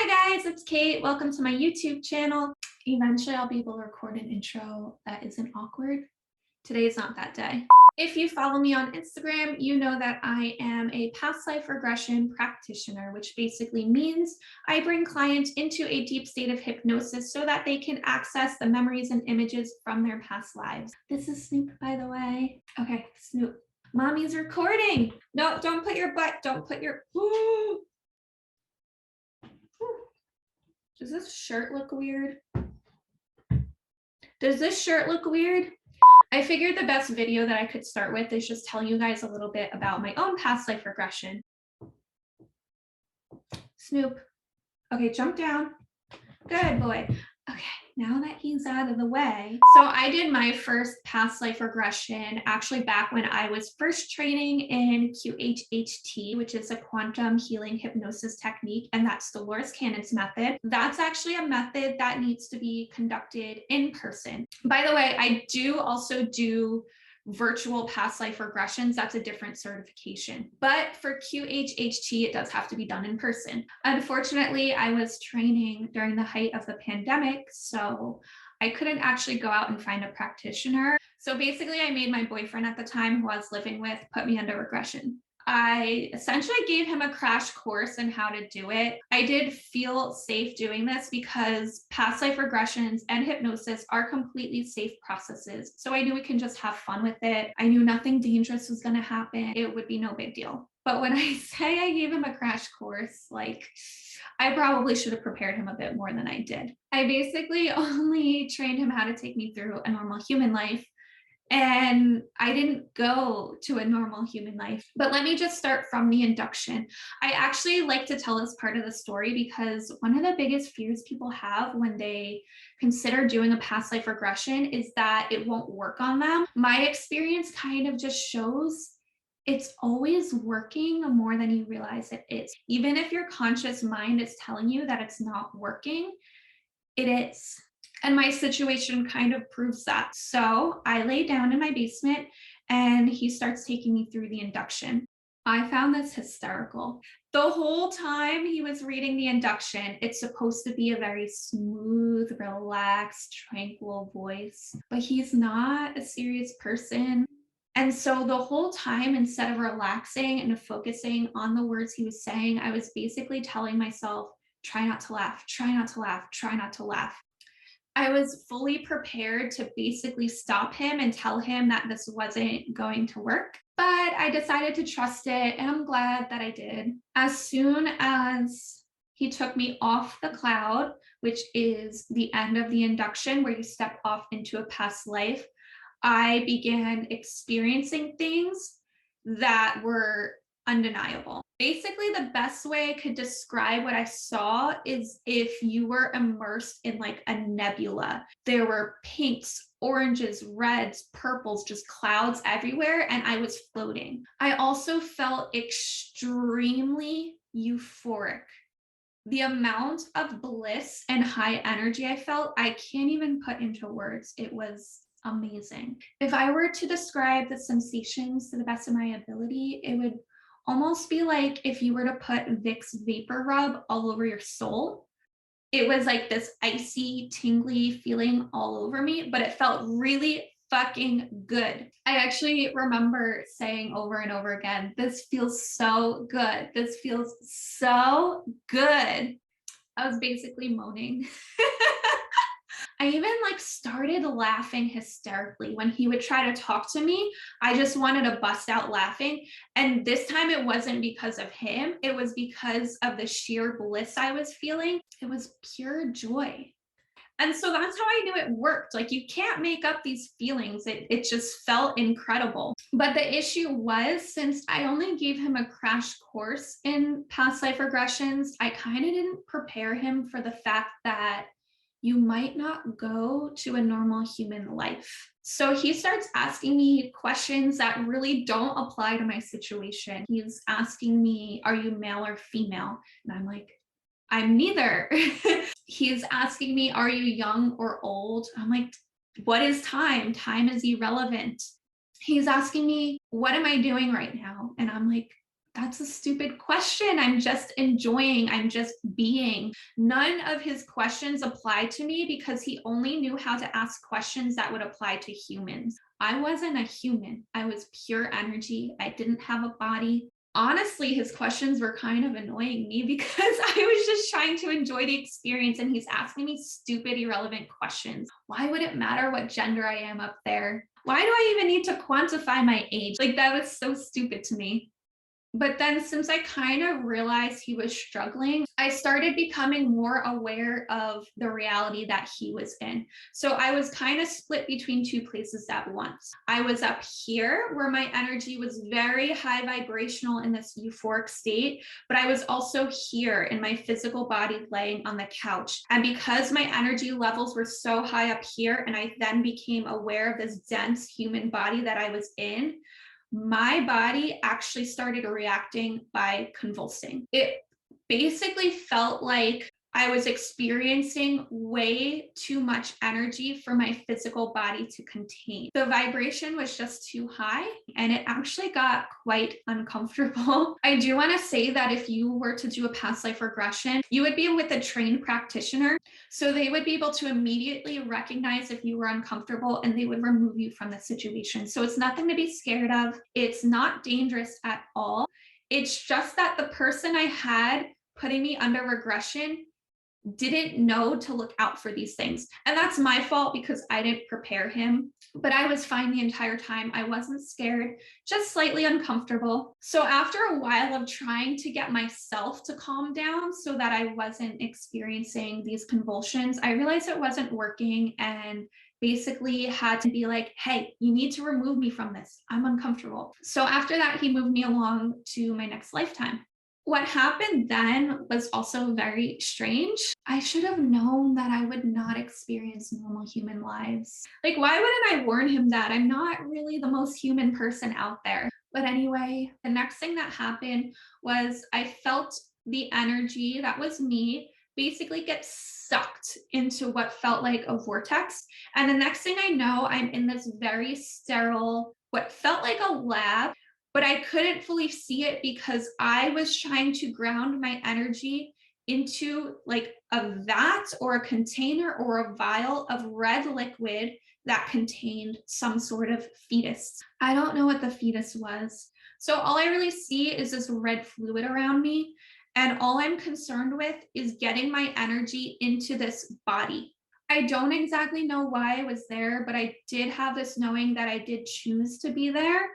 Hi guys, it's Kate. Welcome to my YouTube channel. Eventually I'll be able to record an intro that isn't awkward. Today is not that day. If you follow me on Instagram, you know that I am a past life regression practitioner, which basically means I bring clients into a deep state of hypnosis so that they can access the memories and images from their past lives. This is Snoop, by the way. Okay, Snoop. Mommy's recording. No, don't put your butt, don't put your... Does this shirt look weird? Does this shirt look weird? I figured the best video that I could start with is just tell you guys a little bit about my own past life regression. Snoop. Okay, jump down. Good boy. Okay, now that he's out of the way. So I did my first past life regression actually back when I was first training in QHHT, which is a Quantum Healing Hypnosis Technique, and that's Dolores Cannon's method. That's actually a method that needs to be conducted in person. By the way, I do also do virtual past life regressions. That's a different certification, but for QHHT it does have to be done in person. Unfortunately, I was training during the height of the pandemic, so I couldn't actually go out and find a practitioner. So basically I made my boyfriend at the time, who I was living with, put me under regression. I essentially gave him a crash course in how to do it. I did feel safe doing this because past life regressions and hypnosis are completely safe processes. So I knew we can just have fun with it. I knew nothing dangerous was going to happen. It would be no big deal. But when I say I gave him a crash course, like, I probably should have prepared him a bit more than I did. I basically only trained him how to take me through a normal human life. And I didn't go to a normal human life. But let me just start from the induction. I actually like to tell this part of the story because one of the biggest fears people have when they consider doing a past life regression is that it won't work on them. My experience kind of just shows it's always working more than you realize it is. Even if your conscious mind is telling you that it's not working, it is. And my situation kind of proves that. So I lay down in my basement and he starts taking me through the induction. I found this hysterical. The whole time he was reading the induction, it's supposed to be a very smooth, relaxed, tranquil voice, but he's not a serious person. And so the whole time, instead of relaxing and focusing on the words he was saying, I was basically telling myself, try not to laugh, try not to laugh, try not to laugh. I was fully prepared to basically stop him and tell him that this wasn't going to work, but I decided to trust it, and I'm glad that I did. As soon as he took me off the cloud, which is the end of the induction where you step off into a past life, I began experiencing things that were undeniable. Basically, the best way I could describe what I saw is if you were immersed in like a nebula. There were pinks, oranges, reds, purples, just clouds everywhere, and I was floating. I also felt extremely euphoric. The amount of bliss and high energy I felt, I can't even put into words. It was amazing. If I were to describe the sensations to the best of my ability, it would almost be like if you were to put Vicks Vapor Rub all over your soul. It was like this icy, tingly feeling all over me, but it felt really fucking good. I actually remember saying over and over again, this feels so good. This feels so good. I was basically moaning. I even like started laughing hysterically when he would try to talk to me. I just wanted to bust out laughing. And this time it wasn't because of him. It was because of the sheer bliss I was feeling. It was pure joy. And so that's how I knew it worked. Like, you can't make up these feelings. It just felt incredible. But the issue was, since I only gave him a crash course in past life regressions, I kind of didn't prepare him for the fact that you might not go to a normal human life. So he starts asking me questions that really don't apply to my situation. He's asking me, are you male or female? And I'm like, I'm neither. He's asking me, are you young or old? I'm like, what is time? Time is irrelevant. He's asking me, what am I doing right now? And I'm like, That's a stupid question. I'm just enjoying, I'm just being. None of his questions apply to me because he only knew how to ask questions that would apply to humans. I wasn't a human. I was pure energy. I didn't have a body. Honestly, his questions were kind of annoying me because I was just trying to enjoy the experience and he's asking me stupid, irrelevant questions. Why would it matter what gender I am up there? Why do I even need to quantify my age? Like, that was so stupid to me. But then since I kind of realized he was struggling, I started becoming more aware of the reality that he was in. So I was kind of split between two places at once. I was up here where my energy was very high vibrational in this euphoric state, but I was also here in my physical body laying on the couch. And because my energy levels were so high up here, and I then became aware of this dense human body that I was in, my body actually started reacting by convulsing. It basically felt like I was experiencing way too much energy for my physical body to contain. The vibration was just too high and it actually got quite uncomfortable. I do want to say that if you were to do a past life regression, you would be with a trained practitioner. So they would be able to immediately recognize if you were uncomfortable and they would remove you from the situation. So it's nothing to be scared of. It's not dangerous at all. It's just that the person I had putting me under regression didn't know to look out for these things. And that's my fault because I didn't prepare him, but I was fine the entire time. I wasn't scared, just slightly uncomfortable. So after a while of trying to get myself to calm down so that I wasn't experiencing these convulsions, I realized it wasn't working and basically had to be like, hey, you need to remove me from this. I'm uncomfortable. So after that, he moved me along to my next lifetime. What happened then was also very strange. I should have known that I would not experience normal human lives. Like, why wouldn't I warn him that? I'm not really the most human person out there. But anyway, the next thing that happened was I felt the energy that was me basically get sucked into what felt like a vortex. And the next thing I know, I'm in this very sterile, what felt like a lab, but I couldn't fully see it because I was trying to ground my energy into like a vat or a container or a vial of red liquid that contained some sort of fetus. I don't know what the fetus was. So all I really see is this red fluid around me. And all I'm concerned with is getting my energy into this body. I don't exactly know why I was there, but I did have this knowing that I did choose to be there.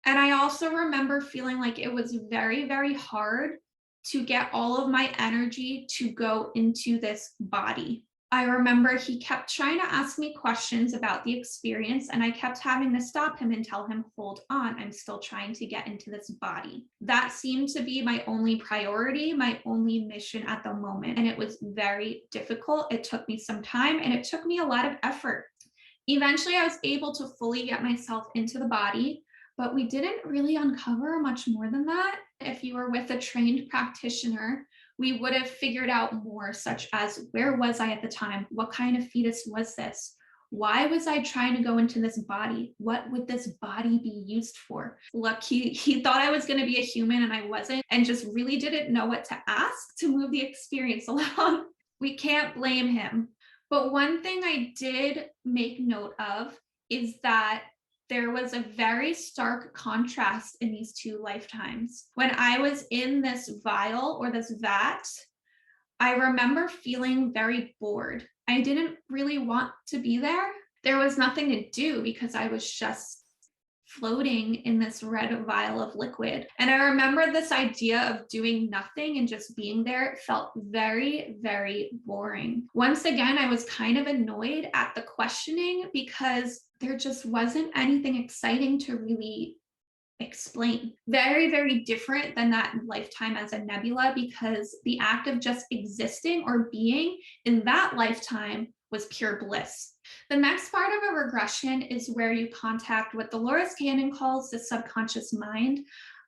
And I also remember feeling like it was very, very hard to get all of my energy to go into this body. I remember he kept trying to ask me questions about the experience, and I kept having to stop him and tell him, hold on, I'm still trying to get into this body. That seemed to be my only priority, my only mission at the moment. And it was very difficult. It took me some time and it took me a lot of effort. Eventually, I was able to fully get myself into the body, but we didn't really uncover much more than that. If you were with a trained practitioner, we would have figured out more, such as where was I at the time? What kind of fetus was this? Why was I trying to go into this body? What would this body be used for? Look, he thought I was going to be a human and I wasn't, and just really didn't know what to ask to move the experience along. We can't blame him. But one thing I did make note of is that there was a very stark contrast in these two lifetimes. When I was in this vial or this vat, I remember feeling very bored. I didn't really want to be there. There was nothing to do because I was just floating in this red vial of liquid. And I remember this idea of doing nothing and just being there felt very, very boring. Once again, I was kind of annoyed at the questioning because there just wasn't anything exciting to really explain. Very, very different than that lifetime as a nebula, because the act of just existing or being in that lifetime was pure bliss. The next part of a regression is where you contact what Dolores Cannon calls the subconscious mind.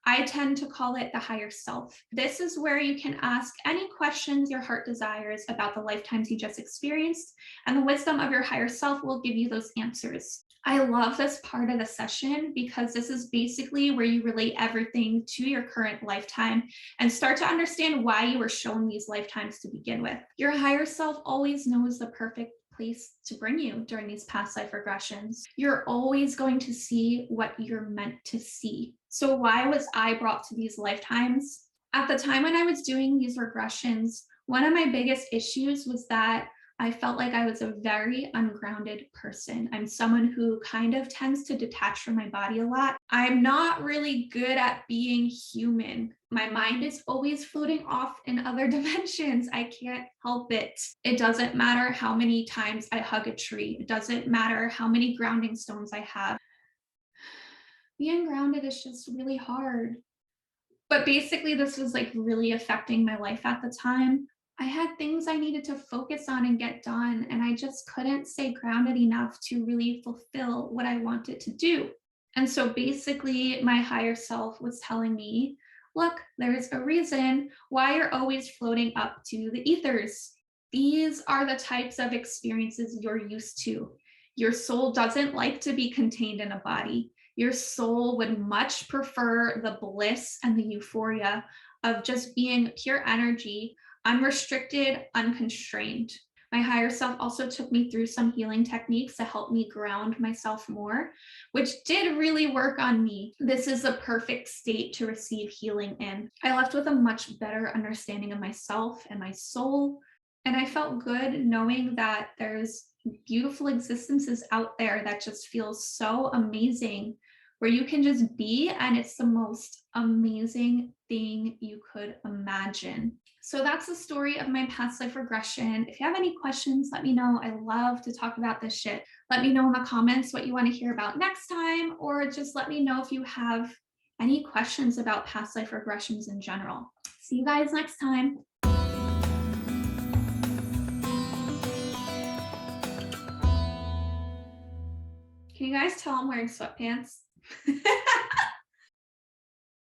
I tend to call it the higher self. This is where you can ask any questions your heart desires about the lifetimes you just experienced, and the wisdom of your higher self will give you those answers. I love this part of the session because this is basically where you relate everything to your current lifetime and start to understand why you were shown these lifetimes to begin with. Your higher self always knows the perfect place to bring you during these past life regressions. You're always going to see what you're meant to see. So why was I brought to these lifetimes? At the time when I was doing these regressions, one of my biggest issues was that I felt like I was a very ungrounded person. I'm someone who kind of tends to detach from my body a lot. I'm not really good at being human. My mind is always floating off in other dimensions. I can't help it. It doesn't matter how many times I hug a tree. It doesn't matter how many grounding stones I have. Being grounded is just really hard. But basically, this was like really affecting my life at the time. I had things I needed to focus on and get done, and I just couldn't stay grounded enough to really fulfill what I wanted to do. And so basically, my higher self was telling me, look, there's a reason why you're always floating up to the ethers. These are the types of experiences you're used to. Your soul doesn't like to be contained in a body. Your soul would much prefer the bliss and the euphoria of just being pure energy, unrestricted, unconstrained. My higher self also took me through some healing techniques to help me ground myself more, which did really work on me. This is a perfect state to receive healing in. I left with a much better understanding of myself and my soul, and I felt good knowing that there's beautiful existences out there that just feel so amazing, where you can just be, and it's the most amazing thing you could imagine. So that's the story of my past life regression. If you have any questions, let me know. I love to talk about this shit. Let me know in the comments what you want to hear about next time, or just let me know if you have any questions about past life regressions in general. See you guys next time. Can you guys tell I'm wearing sweatpants?